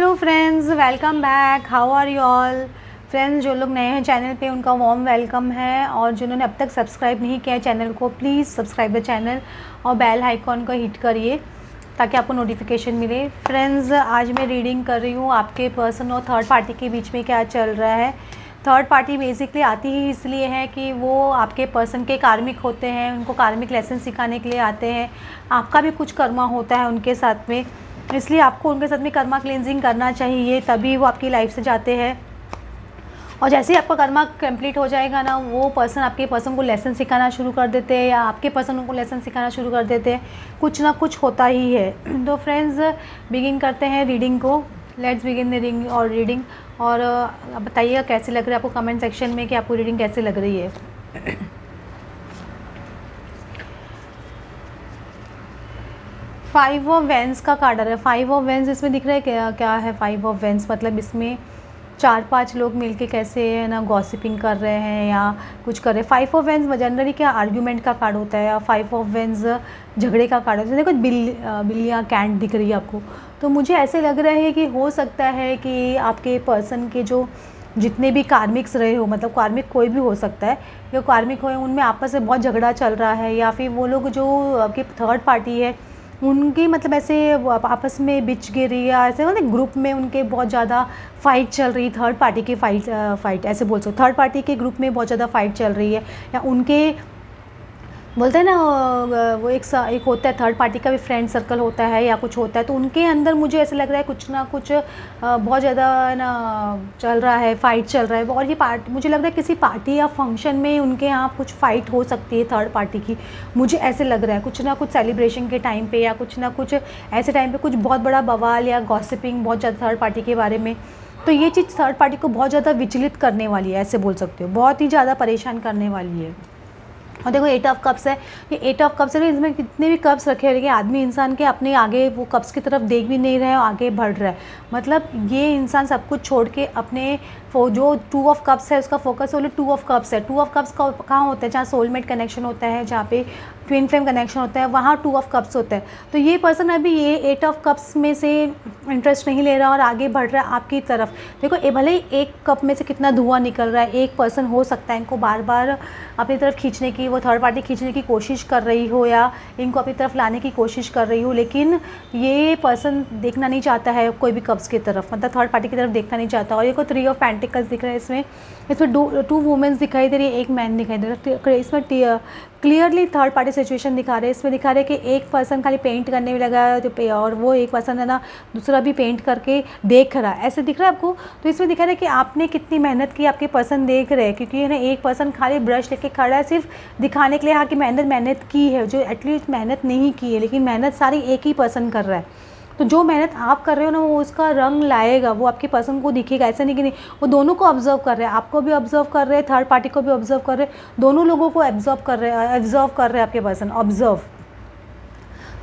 Hello friends, welcome back. How are you all friends. जो लोग नए हैं चैनल पे उनका वार्म वेलकम है, और जिन्होंने अब तक सब्सक्राइब नहीं किया है चैनल को, प्लीज़ सब्सक्राइब द चैनल और बेल आइकॉन को हिट करिए ताकि आपको नोटिफिकेशन मिले। फ्रेंड्स, आज मैं रीडिंग कर रही हूँ आपके पर्सन और थर्ड पार्टी के बीच में क्या चल रहा है। थर्ड पार्टी बेसिकली आती ही इसलिए है कि वो आपके पर्सन के कार्मिक होते हैं, उनको कार्मिक लेसन सिखाने के लिए आते हैं। आपका भी कुछ कर्मा होता है उनके साथ में, इसलिए आपको उनके साथ में कर्मा क्लेंजिंग करना चाहिए, तभी वो आपकी लाइफ से जाते हैं। और जैसे ही आपका कर्मा कंप्लीट हो जाएगा ना, वो पर्सन आपके पर्सन को लेसन सिखाना शुरू कर देते हैं, या आपके पर्सन उनको लेसन सिखाना शुरू कर देते हैं। कुछ ना कुछ होता ही है। तो फ्रेंड्स, बिगिन करते हैं रीडिंग को। Let's begin the reading. और बताइएगा कैसी लग रही है आपको कमेंट सेक्शन में कि आपको रीडिंग कैसी लग रही है। फाइव ऑफ वेंस का कार्ड आ रहा है। फाइव ऑफ वेंस इसमें दिख रहा है क्या है फाइव ऑफ वेंस मतलब इसमें 4-5 लोग मिलके कैसे है ना गॉसिपिंग कर रहे हैं या कुछ कर रहे हैं। फाइव ऑफ वेंस जनरली क्या आर्ग्यूमेंट का कार्ड होता है, या फाइव ऑफ वेंस झगड़े का कार्ड होता है। देखो बिल्लियाँ कैंट दिख रही है आपको, तो मुझे ऐसे लग रहा है कि हो सकता है कि आपके पर्सन के जो जितने भी कार्मिक्स रहे हो, मतलब कार्मिक कोई भी हो सकता है, जो कार्मिक हो उनमें आपस में बहुत झगड़ा चल रहा है, या फिर वो लोग जो आपके थर्ड पार्टी है उनकी मतलब ऐसे आपस में बिचगिरी या ऐसे मतलब ग्रुप में उनके बहुत ज़्यादा फ़ाइट चल रही। थर्ड पार्टी की फ़ाइट ऐसे बोल सकते, थर्ड पार्टी के ग्रुप में बहुत ज़्यादा फ़ाइट चल रही है, या उनके बोलते हैं ना वो एक होता है थर्ड पार्टी का भी फ्रेंड सर्कल होता है या कुछ होता है, तो उनके अंदर मुझे ऐसा लग रहा है कुछ ना कुछ बहुत ज़्यादा ना चल रहा है, फ़ाइट चल रहा है। और ये पार्टी मुझे लग रहा है किसी पार्टी या फंक्शन में उनके यहाँ कुछ फ़ाइट हो सकती है थर्ड पार्टी की, मुझे ऐसे लग रहा है। कुछ ना कुछ सेलिब्रेशन के टाइम पे या कुछ ना कुछ ऐसे टाइम पे कुछ बहुत बड़ा बवाल या गॉसिपिंग बहुत ज़्यादा थर्ड पार्टी के बारे में, तो ये चीज़ थर्ड पार्टी को बहुत ज़्यादा विचलित करने वाली है, ऐसे बोल सकते हो, बहुत ही ज़्यादा परेशान करने वाली है। और देखो 8 ऑफ कप्स है, ये 8 ऑफ कप्स है, इसमें कितने भी कप्स रखे हैं, आदमी इंसान के अपने आगे वो कप्स की तरफ देख भी नहीं रहा है, आगे बढ़ रहा है। मतलब ये इंसान सब कुछ छोड़ के अपने जो 2 ऑफ कप्स है उसका फोकस ओनली 2 ऑफ कप्स है। 2 ऑफ कप्स कहाँ होता है, जहाँ सोलमेट कनेक्शन होता है, जहाँ पे ट्विन फ्लेम कनेक्शन होता है, वहाँ 2 ऑफ कप्स होता है। तो ये पर्सन अभी ये 8 ऑफ कप्स में से इंटरेस्ट नहीं ले रहा और आगे बढ़ रहा है आपकी तरफ। देखो भले ही एक कप में से कितना धुआं निकल रहा है, एक पर्सन हो सकता है इनको बार बार अपनी तरफ खींचने की, वो थर्ड पार्टी खींचने की कोशिश कर रही हो या इनको अपनी तरफ लाने की कोशिश कर रही हो, लेकिन ये पर्सन देखना नहीं चाहता है कोई भी कप्स की तरफ, मतलब थर्ड पार्टी की तरफ देखना नहीं चाहता। और ये को 3 ऑफ पेंटिकल्स दिख रहा है, इसमें 2 वुमेन्स दिखाई दे रही है, एक मैन दिखाई दे रहा है। इसमें क्लियरली थर्ड पार्टी सिचुएशन दिखा रहे हैं। इसमें दिखा रहे हैं कि एक पर्सन खाली पेंट करने में लगा है और वो एक पर्सन है ना दूसरा भी पेंट करके देख रहा है, ऐसे दिख रहा है आपको। तो इसमें दिखा रहा है कि आपने कितनी मेहनत की, आपके पर्सन देख रहे हैं, क्योंकि है ना एक पर्सन खाली ब्रश लेके खड़ा है सिर्फ दिखाने के लिए हाँ कि मेहनत की है, जो एटलीस्ट मेहनत नहीं की है, लेकिन मेहनत सारी एक ही पर्सन कर रहा है। तो जो मेहनत आप कर रहे हो ना वो उसका रंग लाएगा, वो आपके पर्सन को दिखेगा। ऐसा नहीं कि नहीं, वो दोनों को ऑब्जर्व कर रहे हैं, आपको भी ऑब्जर्व कर रहे हैं, थर्ड पार्टी को भी ऑब्जर्व कर रहे हैं, दोनों लोगों को ऑब्जर्व कर रहे हैं आपके पर्सन, ऑब्जर्व।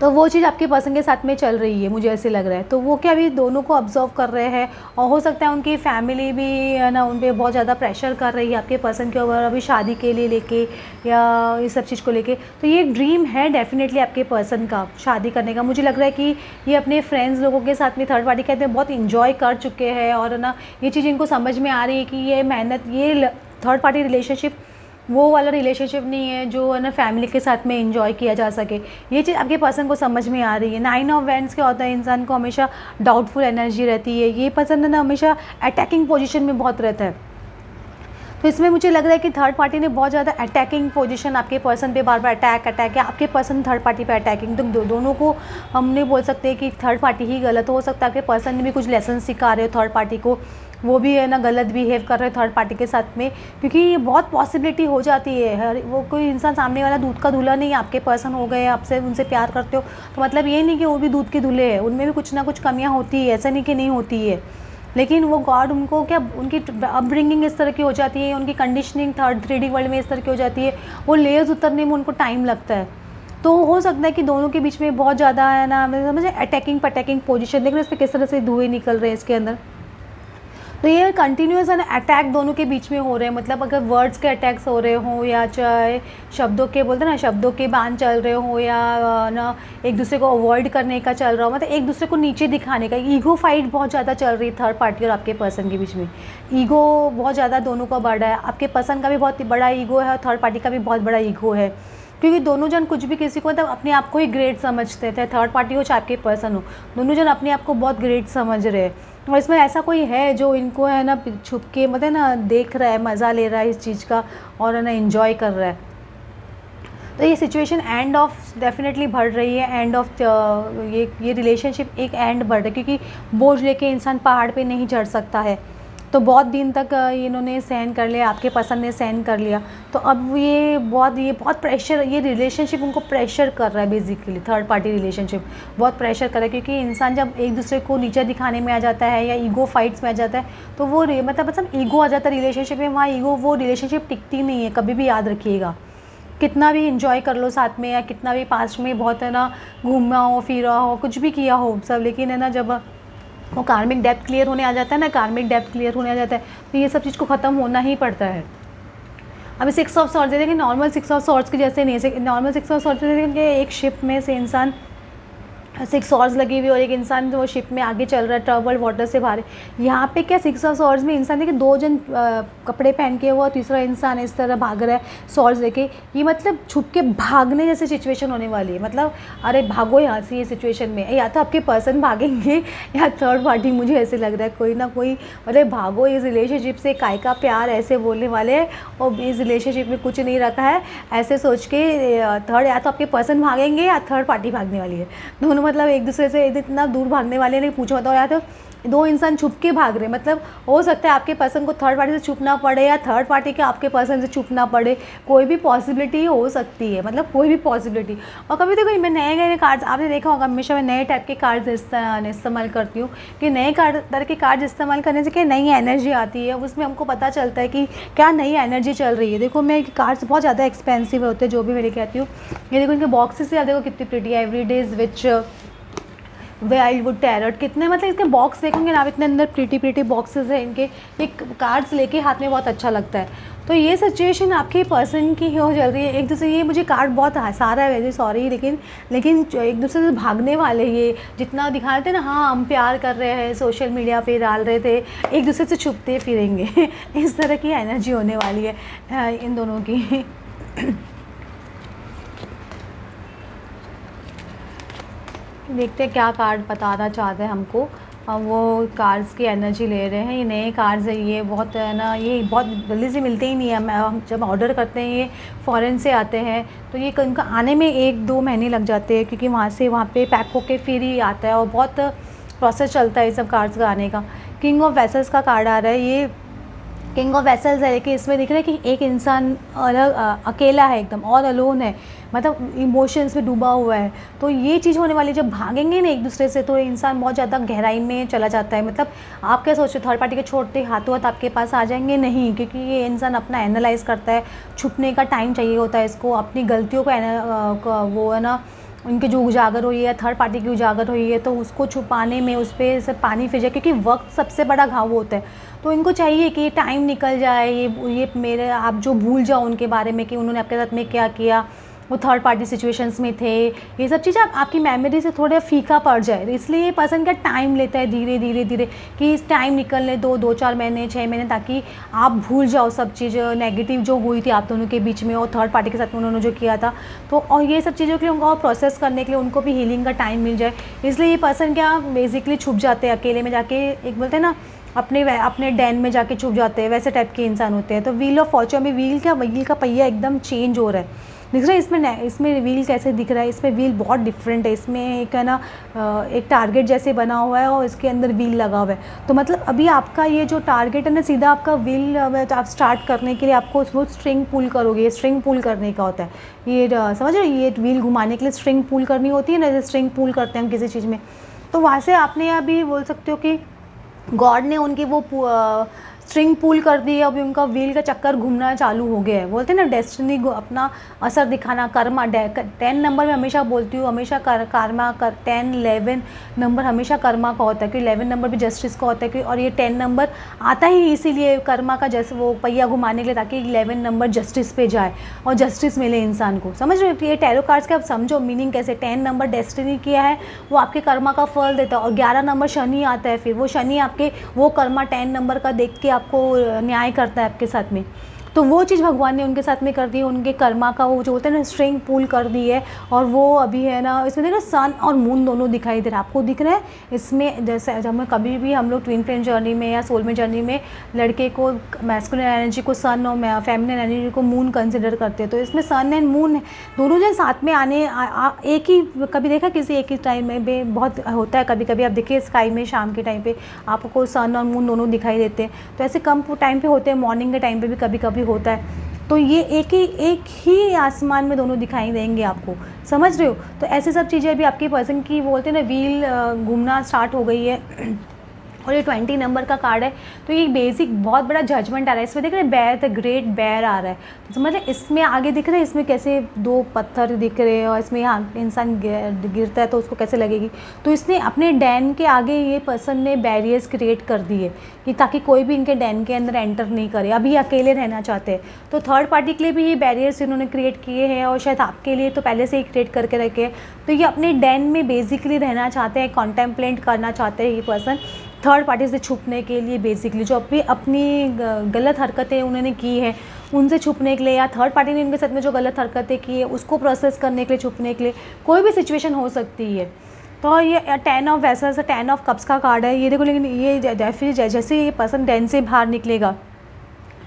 तो वो चीज़ आपके पर्सन के साथ में चल रही है, मुझे ऐसे लग रहा है। तो वो क्या अभी दोनों को ऑब्जर्व कर रहे हैं, और हो सकता है उनकी फैमिली भी है ना उन पर बहुत ज़्यादा प्रेशर कर रही है आपके पर्सन के ऊपर, अभी शादी के लिए लेके या ये सब चीज़ को लेके। तो ये ड्रीम है डेफिनेटली आपके पर्सन का शादी करने का। मुझे लग रहा है कि ये अपने फ्रेंड्स लोगों के साथ में थर्ड पार्टी कहते हैं बहुत इंजॉय कर चुके हैं, और ना ये चीज़ इनको समझ में आ रही है कि ये मेहनत, ये थर्ड पार्टी रिलेशनशिप वो वाला रिलेशनशिप नहीं है जो है ना फैमिली के साथ में एंजॉय किया जा सके। ये चीज़ आपके पर्सन को समझ में आ रही है। 9 ऑफ वैंड्स क्या होता है, इंसान को हमेशा डाउटफुल एनर्जी रहती है। ये पर्सन है ना हमेशा अटैकिंग पोजीशन में बहुत रहता है। तो इसमें मुझे लग रहा है कि थर्ड पार्टी ने बहुत ज़्यादा अटैकिंग पोजीशन आपके पर्सन पे बार बार अटैक या आपके पर्सन थर्ड पार्टी पे अटैकिंग, तो दोनों को हम नहीं बोल सकते कि थर्ड पार्टी ही गलत हो सकता है। आपके पर्सन ने भी कुछ लेसन सिखा रहे हो थर्ड पार्टी को, वो भी है ना गलत बिहेव कर रहे हैं थर्ड पार्टी के साथ में, क्योंकि ये बहुत पॉसिबिलिटी हो जाती है। वो कोई इंसान सामने वाला दूध का दूल्हा नहीं, आपके पर्सन हो गए, आपसे उनसे प्यार करते हो तो मतलब ये नहीं कि वो भी दूध के दूल्हे हैं, उनमें भी कुछ ना कुछ कमियां होती है, ऐसा नहीं कि नहीं होती है। लेकिन वो गॉड उनको क्या उनकी अपब्रिंगिंग इस तरह की हो जाती है, उनकी कंडीशनिंग 3D वर्ल्ड में इस तरह की हो जाती है, वो लेयर्स उतरने में उनको टाइम लगता है। तो हो सकता है कि दोनों के बीच में बहुत ज़्यादा है ना समझे अटैकिंग पोजीशन। देख रहे हैं इस पर किस तरह से धुएँ निकल रहे हैं इसके अंदर। तो ये कंटिन्यूअस है ना अटैक दोनों के बीच में हो रहे हैं, मतलब अगर वर्ड्स के अटैक्स हो रहे हों या चाहे शब्दों के बोलते हैं ना शब्दों के बाण चल रहे हों या ना एक दूसरे को अवॉइड करने का चल रहा हो, मतलब एक दूसरे को नीचे दिखाने का ईगो फाइट बहुत ज़्यादा चल रही है थर्ड पार्टी और आपके पर्सन के बीच में। ईगो बहुत ज़्यादा दोनों का बढ़ा है, आपके पर्सन का भी बहुत बड़ा ईगो है और थर्ड पार्टी का भी बहुत बड़ा ईगो है, क्योंकि दोनों जन कुछ भी किसी को मतलब अपने आप को ही ग्रेट समझते थे, थर्ड पार्टी हो चाहे आपके पर्सन हो, दोनों जन अपने आप को बहुत ग्रेट समझ रहे हैं। और इसमें ऐसा कोई है जो इनको है ना छुप के मतलब ना देख रहा है, मज़ा ले रहा है इस चीज़ का और है ना एंजॉय कर रहा है। तो ये सिचुएशन एंड ऑफ डेफिनेटली बढ़ रही है, एंड ऑफ ये रिलेशनशिप एक एंड बढ़ रहा है, क्योंकि बोझ लेके इंसान पहाड़ पे नहीं चढ़ सकता है। तो बहुत दिन तक इन्होंने सहन कर लिया, आपके पसंद ने सहन कर लिया, तो अब ये बहुत प्रेशर, ये रिलेशनशिप उनको प्रेशर कर रहा है बेसिकली, थर्ड पार्टी रिलेशनशिप बहुत प्रेशर कर रहा है, क्योंकि इंसान जब एक दूसरे को नीचे दिखाने में आ जाता है या ईगो फाइट्स में आ जाता है तो वो मतलब ईगो आ जाता है रिलेशनशिप में, वहाँ ईगो वो रिलेशनशिप टिकती नहीं है, कभी भी याद रखिएगा। कितना भी इंजॉय कर लो साथ में या कितना भी पास्ट में बहुत है ना घूमा हो फिरा हो कुछ भी किया हो सब, लेकिन है ना जब वो कार्मिक डेप्थ क्लियर होने आ जाता है ना, कार्मिक डेप्थ क्लियर होने आ जाता है तो ये सब चीज़ को ख़त्म होना ही पड़ता है। अभी 6 ऑफ सॉर्ड्स देखिए, नॉर्मल 6 ऑफ सॉर्ड्स के जैसे नहीं है, नॉर्मल 6 ऑफ सॉर्ड्स देखिए एक शिप में से इंसान 6 ऑर्स लगी हुई और एक इंसान वो शिप में आगे चल रहा है, ट्रबल्ड वाटर से बाहर। यहाँ पे क्या 6 ऑफ सॉर्ड्स में इंसान देखिए 2 जन कपड़े पहन के हुआ, तीसरा इंसान इस तरह भाग रहा है सॉर्ड्स लेके, ये मतलब छुप के भागने जैसे सिचुएशन होने वाली है, मतलब अरे भागो यहाँ से ये सिचुएशन में, या तो आपके पर्सन भागेंगे या थर्ड पार्टी, मुझे ऐसे लग रहा है कोई ना कोई, अरे भागो इस रिलेशनशिप से, काय का प्यार ऐसे बोलने वाले हैं और इस रिलेशनशिप में कुछ नहीं रखा है ऐसे सोच के थर्ड, या तो आपके पर्सन भागेंगे या थर्ड पार्टी भागने वाली है, दोनों मतलब एक दूसरे से इतना दूर भागने वाले नहीं, पूछो बताओ, या तो 2 इंसान छुप के भाग रहे, मतलब हो सकता है आपके पर्सन को थर्ड पार्टी से छुपना पड़े या थर्ड पार्टी के आपके पर्सन से छुपना पड़े, कोई भी पॉसिबिलिटी हो सकती है, मतलब कोई भी पॉसिबिलिटी। और कभी देखो मैं नए कार्ड्स आपने देखा होगा, हमेशा मैं नए टाइप के कार्ड्स इस्तेमाल करती हूँ कि नए तरह के कार्ड्स इस्तेमाल करने से क्या नई एनर्जी आती है, उसमें हमको पता चलता है कि क्या नई एनर्जी चल रही है। देखो मैं कार्ड्स बहुत ज़्यादा एक्सपेंसिव होते हैं जो भी मैं लेके आती हूँ, ये देखो इनके बॉक्सेस से आप देखो कितनी प्रिटी है, एवरीडेज विच वाइल्डवुड टैरट, कितने मतलब इसके बॉक्स देखोगे ना आप, इतने अंदर प्रीटी बॉक्सेस है इनके, एक कार्ड्स लेके हाथ में बहुत अच्छा लगता है। तो ये सिचुएशन आपके पर्सन की हो चल रही है, एक दूसरे, ये मुझे कार्ड बहुत सारा है वैसे सॉरी, लेकिन एक दूसरे से भागने वाले, ये जितना दिखा रहे थे ना हाँ हम प्यार कर रहे हैं सोशल मीडिया पे डाल रहे थे, एक दूसरे से छुपते फिरेंगे इस तरह की एनर्जी होने वाली है इन दोनों की देखते हैं क्या कार्ड बताना चाहते हैं हमको। वो कार्ड्स की एनर्जी ले रहे हैं, ये नए कार्ड्स है, ये बहुत है ना, ये बहुत जल्दी से मिलते ही नहीं है, हम जब ऑर्डर करते हैं ये फ़ॉरेन से आते हैं तो ये इनका आने में 1-2 महीने लग जाते हैं, क्योंकि वहाँ से वहाँ पे पैक होके फिर ही आता है और बहुत प्रोसेस चलता है ये सब कार्ड्स का आने का। किंग ऑफ वेसल्स का कार्ड आ रहा है, ये किंग ऑफ वेसल्स है कि इसमें दिख रहा है कि एक इंसान अलग अकेला है एकदम, और अलोन है, मतलब इमोशंस में डूबा हुआ है। तो ये चीज़ होने वाली, जब भागेंगे ना एक दूसरे से तो इंसान बहुत ज़्यादा गहराई में चला जाता है, मतलब आप क्या सोचते थर्ड पार्टी के छोड़ते हाथों हाथ आपके पास आ जाएंगे, नहीं, क्योंकि ये इंसान अपना एनालाइज करता है, छुपने का टाइम चाहिए होता है इसको, अपनी गलतियों को वो है ना उनके जो उजागर हुई है, थर्ड पार्टी की उजागर हुई है तो उसको छुपाने में उस पर से पानी फिर जाए, क्योंकि वक्त सबसे बड़ा घाव होता है। तो इनको चाहिए कि टाइम निकल जाए, ये मेरे आप जो भूल जाओ उनके बारे में कि उन्होंने आपके साथ में क्या किया, वो थर्ड पार्टी सिचुएशंस में थे, ये सब चीज़ें आपकी मेमोरी से थोड़ा फीका पड़ जाए, तो इसलिए ये पर्सन का टाइम लेता है धीरे धीरे कि इस टाइम निकलने 2-4 महीने 6 महीने, ताकि आप भूल जाओ सब चीज़ नेगेटिव जो हुई थी आप दोनों के बीच में और थर्ड पार्टी के साथ में उन्होंने जो किया था। तो और ये सब चीज़ों के लिए उनको प्रोसेस करने के लिए उनको भी हीलिंग का टाइम मिल जाए, इसलिए ये पर्सन क्या बेसिकली छुप जाते हैं अकेले में जाके, एक बोलते हैं ना अपने डैन में जाके छुप जाते हैं, वैसे टाइप के इंसान होते हैं। तो व्हील ऑफ फॉर्च्यून में व्हील का पहिया एकदम चेंज हो रहा है, दिख रहा है इसमें व्हील कैसे दिख रहा है, इसमें व्हील बहुत डिफरेंट है, इसमें एक है ना एक टारगेट जैसे बना हुआ है और इसके अंदर व्हील लगा हुआ है। तो मतलब अभी आपका ये जो टारगेट है ना, सीधा आपका व्हील तो आप स्टार्ट करने के लिए आपको वो स्ट्रिंग पुल करोगे, ये स्ट्रिंग पुल करने का होता है, ये समझ रहे हो, ये व्हील घुमाने के लिए स्ट्रिंग पुल करनी होती है ना, जैसे स्ट्रिंग पुल करते हैं हम किसी चीज़ में। तो वहाँ से आपने अभी बोल सकते हो कि गॉड ने उनकी वो स्ट्रिंग पुल कर दी है, अभी उनका व्हील का चक्कर घूमना चालू हो गया है। बोलते हैं ना डेस्टिनी अपना असर दिखाना, कर्मा 10 नंबर में हमेशा बोलती हूँ, हमेशा कर्मा 10 11 नंबर हमेशा कर्मा का होता है, क्योंकि 11 नंबर भी जस्टिस का होता है कि, और ये 10 नंबर आता ही इसीलिए कर्मा का जैसे वो पहिया घुमाने के लिए, ताकि 11 नंबर जस्टिस पे जाए और जस्टिस मिले इंसान को। समझ रहे हो? ये टैरो कार्ड्स के आप समझो मीनिंग कैसे। 10 नंबर डेस्टिनी किया है, वो आपके कर्मा का फल देता है, और 11 नंबर शनि आता है, फिर वो शनि आपके वो कर्मा 10 नंबर का देख के आपको न्याय करता है आपके साथ में। तो वो चीज़ भगवान ने उनके साथ में कर दी है, उनके कर्मा का वो जो होता है ना स्ट्रिंग पुल कर दी है। और वो अभी है ना, इसमें देखो सन और मून दोनों दिखाई दे रहा है, आपको दिख रहा है इसमें। जैसे जब मैं कभी भी हम लोग ट्विन फ्लेम जर्नी में या सोलमेट जर्नी में लड़के को मैस्कुलिन एनर्जी को सन और फेमिनिन एनर्जी को मून कंसिडर करते हैं, तो इसमें सन एंड मून दोनों जो साथ में आने एक ही, कभी देखा किसी एक ही टाइम में बहुत होता है, कभी कभी आप देखिए स्काई में शाम के टाइम पे आपको सन और मून दोनों दिखाई देते हैं, तो ऐसे कम टाइम पे होते हैं, मॉर्निंग के टाइम पे भी कभी कभी होता है। तो ये एक ही आसमान में दोनों दिखाई देंगे आपको, समझ रहे हो? तो ऐसे सब चीज़ें भी आपके पर्सन की बोलते हैं ना व्हील घूमना स्टार्ट हो गई है। और ये 20 नंबर का कार्ड है, तो ये बेसिक बहुत बड़ा जजमेंट आ रहा है। इसमें देख रहे हैं बेयर, द ग्रेट बेयर आ रहा है, तो समझ रहे इसमें आगे दिख रहा है, इसमें कैसे 2 पत्थर दिख रहे हैं, और इसमें यहाँ इंसान गिरता है तो उसको कैसे लगेगी। तो इसने अपने डैन के आगे ये पर्सन ने बैरियर्स क्रिएट कर दिए कि ताकि कोई भी इनके डैन के अंदर एंटर नहीं करे। अभी अकेले रहना चाहते हैं, तो थर्ड पार्टी के लिए भी ये बैरियर्स इन्होंने क्रिएट किए हैं, और शायद आपके लिए तो पहले से ही क्रिएट करके रखे हैं। तो ये अपने डैन में बेसिकली रहना चाहते हैं, कॉन्टेम्पलेट करना चाहते हैं ये पर्सन, थर्ड पार्टी से छुपने के लिए बेसिकली। जो अभी अपनी गलत हरकतें उन्होंने की है उनसे छुपने के लिए, या थर्ड पार्टी ने इनके साथ में जो गलत हरकतें की है उसको प्रोसेस करने के लिए, छुपने के लिए, कोई भी सिचुएशन हो सकती है। तो ये 10 ऑफ वेसल्स, 10 ऑफ कप्स का कार्ड है ये देखो। लेकिन ये जैसे ये पर्सन डैन से बाहर निकलेगा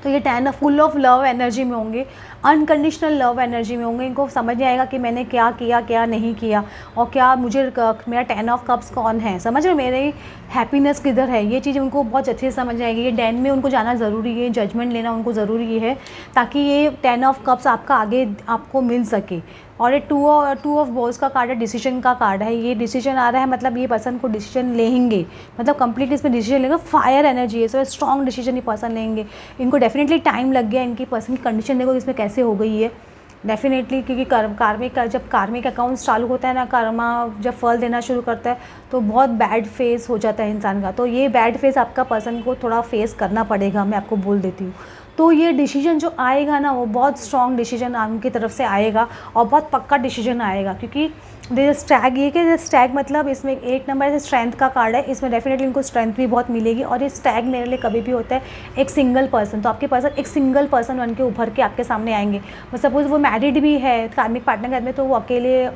तो ये 10 फुल ऑफ लव एनर्जी में होंगे, अनकंडीशनल लव एनर्जी में होंगे। इनको समझ नहीं आएगा कि मैंने क्या किया क्या नहीं किया, और क्या मुझे मेरा 10 ऑफ कप्स कौन है, समझ रहे हो, मेरी हैप्पीनेस किधर है। ये चीज़ उनको बहुत अच्छे से समझ आएगी। ये डैन में उनको जाना ज़रूरी है, जजमेंट लेना उनको ज़रूरी है, ताकि ये 10 ऑफ कप्स आपका आगे आपको मिल सके। और ये 2 ऑफ बॉल्स का कार्ड है, डिसीजन का कार्ड है। ये डिसीजन आ रहा है, मतलब ये पर्सन को डिसीजन लेंगे, मतलब कंप्लीट इसमें डिसीजन लेंगे। फायर एनर्जी है, सो स्ट्रॉन्ग डिसीजन ये पर्सन लेंगे। इनको डेफिनेटली टाइम लग गया, इनकी पर्सन की कंडीशन देखो इसमें कैसे हो गई है डेफिनेटली, क्योंकि कार्मिक का जब कार्मिक अकाउंट चालू होता है ना, कर्मा जब फल देना शुरू करता है तो बहुत बैड फेस हो जाता है इंसान का। तो ये बैड फेस आपका पर्सन को थोड़ा फेस करना पड़ेगा, मैं आपको बोल देती हूँ। तो ये डिसीजन जो आएगा ना वो बहुत स्ट्रॉन्ग डिसीजन उनकी तरफ से आएगा, और बहुत पक्का डिसीजन आएगा। क्योंकि स्टैग, ये कि स्टैग मतलब इसमें 8 नंबर से स्ट्रेंथ का कार्ड है, इसमें डेफिनेटली इनको स्ट्रेंथ भी बहुत मिलेगी। और ये स्टैग मेरे लिए कभी भी होता है एक सिंगल पर्सन, तो आपके पर्सन एक सिंगल पर्सन बन के उभर के आपके सामने आएंगे। सपोज वो मैरिड भी है कार्मिक पार्टनर के साथ में, तो वो अकेले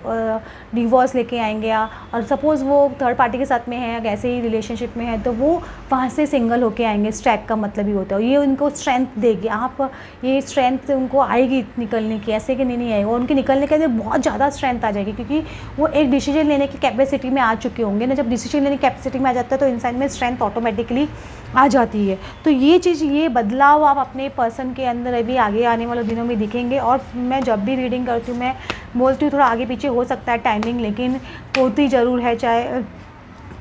डिवोर्स लेके आएंगे, और सपोज़ वो थर्ड पार्टी के साथ में है या ऐसे ही रिलेशनशिप में है, तो वो वहाँ से सिंगल होके आएंगे। स्टैग का मतलब ही होता है, ये उनको स्ट्रेंथ देगी। आप ये स्ट्रेंथ उनको आएगी निकलने की, ऐसे कि नहीं आएगी, और उनके निकलने के लिए बहुत ज़्यादा स्ट्रेंथ आ जाएगी, क्योंकि वो एक डिसीजन लेने की कैपेसिटी में आ चुके होंगे ना। जब डिसीजन लेने की कैपेसिटी में आ जाता है तो इंसान में स्ट्रेंथ ऑटोमेटिकली आ जाती है। तो ये चीज़, ये बदलाव आप अपने पर्सन के अंदर अभी आगे आने वाले दिनों में दिखेंगे। और मैं जब भी रीडिंग करती हूँ मैं बोलती हूँ थोड़ा आगे पीछे हो सकता है टाइमिंग, लेकिन होती ज़रूर है, चाहे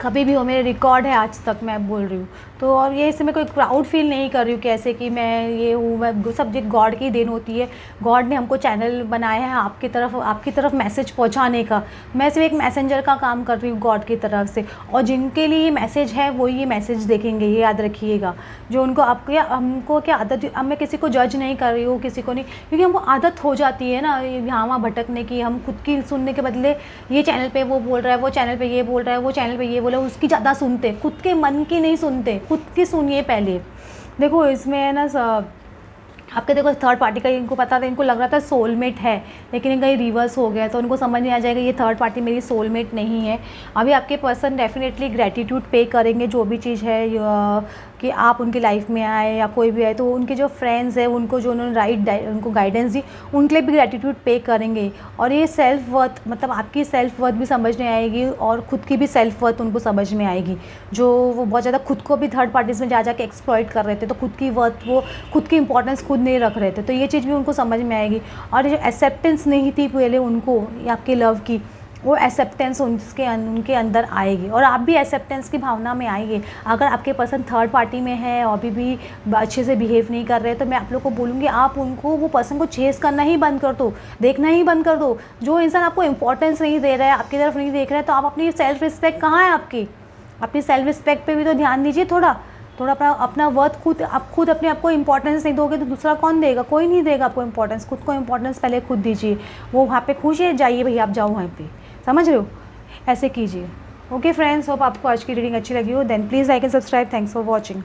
कभी भी हो। मेरे रिकॉर्ड है आज तक, मैं बोल रही हूँ। तो और ये इससे मैं कोई प्राउड फील नहीं कर रही हूँ कैसे कि मैं ये हूँ, मैं सब चीज़ गॉड की देन होती है। गॉड ने हमको चैनल बनाया है आपकी तरफ मैसेज पहुँचाने का। मैं सिर्फ एक मैसेंजर का काम कर रही हूँ गॉड की तरफ से, और जिनके लिए ये मैसेज है वो ये मैसेज देखेंगे, ये याद रखिएगा। जो उनको हमको क्या आदत, अब मैं किसी को जज नहीं कर रही हूँ, किसी को नहीं, क्योंकि हमको आदत हो जाती है ना यहाँ वहाँ भटकने की। हम खुद की सुनने के बदले ये चैनल पे वो बोल रहा है, वो चैनल पे ये बोल रहा है, वो चैनल पे ये बोला, उसकी ज़्यादा सुनते, खुद के मन की नहीं सुनते, खुद की सुनिए पहले। देखो इसमें है ना आपके, देखो थर्ड पार्टी का इनको पता था, इनको लग रहा था सोलमेट है, लेकिन कहीं रिवर्स हो गया, तो उनको समझ नहीं आ जाएगा ये थर्ड पार्टी मेरी सोलमेट नहीं है। अभी आपके पर्सन डेफिनेटली ग्रेटिट्यूड पे करेंगे, जो भी चीज़ है कि आप उनकी लाइफ में आए या कोई भी आए, तो उनके जो फ्रेंड्स हैं उनको जो उन्होंने उनको गाइडेंस दी, उनके लिए भी ग्रेटिट्यूड पे करेंगे। और ये सेल्फ वर्थ, मतलब आपकी सेल्फ वर्थ भी समझ में आएगी, और खुद की भी सेल्फ वर्थ उनको समझ में आएगी। जो वो बहुत ज़्यादा खुद को भी थर्ड पार्टीज़ में जा के एक्सप्लॉइट कर रहे थे, तो खुद की वर्थ, वो खुद की इंपॉर्टेंस खुद नहीं रख रहे थे, तो ये चीज़ भी उनको समझ में आएगी। और जो एक्सेप्टेंस नहीं थी पहले उनको आपके लव की, वो एक्सेप्टेंस उनके अंदर आएगी और आप भी एक्सेप्टेंस की भावना में आएंगे। अगर आपके पर्सन थर्ड पार्टी में है और अभी भी अच्छे से बिहेव नहीं कर रहे तो मैं आप लोग को बोलूँगी आप उनको वो पर्सन को चेस करना ही बंद कर दो, देखना ही बंद कर दो। जो इंसान आपको इंपॉर्टेंस नहीं दे रहा है, आपकी तरफ नहीं देख रहा है, तो आप अपनी सेल्फ रिस्पेक्ट कहाँ है आपकी? अपनी सेल्फ रिस्पेक्ट पे भी तो ध्यान दीजिए थोड़ा थोड़ा। अपना वर्थ खुद अपने आप को इंपॉर्टेंस नहीं दोगे तो दूसरा कौन देगा? कोई नहीं देगा आपको इंपॉर्टेंस। खुद को इंपॉर्टेंस पहले खुद दीजिए। वो वहाँ पे खुश है, जाइए भैया आप जाओ वहाँ पे, समझ रहे हो? ऐसे कीजिए। ओके फ्रेंड्स, होप आपको आज की रीडिंग अच्छी लगी हो। Then please like and subscribe. Thanks for watching.